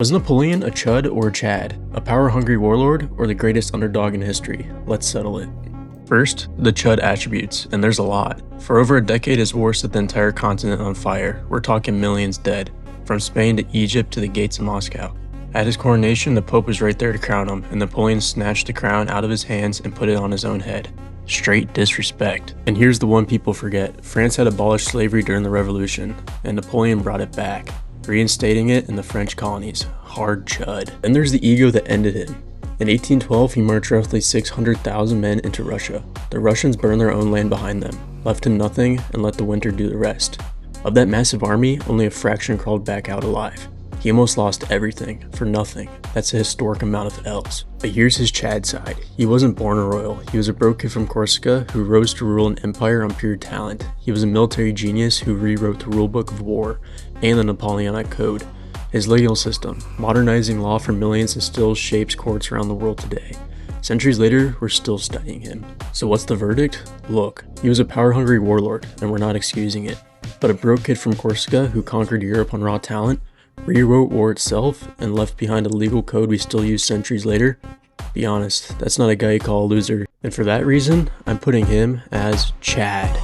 Was Napoleon a chud or a chad? A power-hungry warlord or the greatest underdog in history? Let's settle it. First, the chud attributes, and there's a lot. For over a decade his war set the entire continent on fire. We're talking millions dead, from Spain to Egypt to the gates of Moscow. At his coronation, the Pope was right there to crown him, and Napoleon snatched the crown out of his hands and put it on his own head. Straight disrespect. And here's the one people forget. France had abolished slavery during the Revolution, and Napoleon brought it back, reinstating it in the French colonies. Hard chud. Then there's the ego that ended him. In 1812, he marched roughly 600,000 men into Russia. The Russians burned their own land behind them, left him nothing, and let the winter do the rest. Of that massive army, only a fraction crawled back out alive. He almost lost everything, for nothing. That's a historic amount of L's. But here's his Chad side. He wasn't born a royal. He was a broke kid from Corsica who rose to rule an empire on pure talent. He was a military genius who rewrote the rulebook of war and the Napoleonic Code. His legal system, modernizing law for millions, and still shapes courts around the world today. Centuries later, we're still studying him. So what's the verdict? Look, he was a power-hungry warlord, and we're not excusing it. But a broke kid from Corsica who conquered Europe on raw talent, rewrote war itself, and left behind a legal code we still use centuries later? Be honest, that's not a guy you call a loser. And for that reason, I'm putting him as Chad.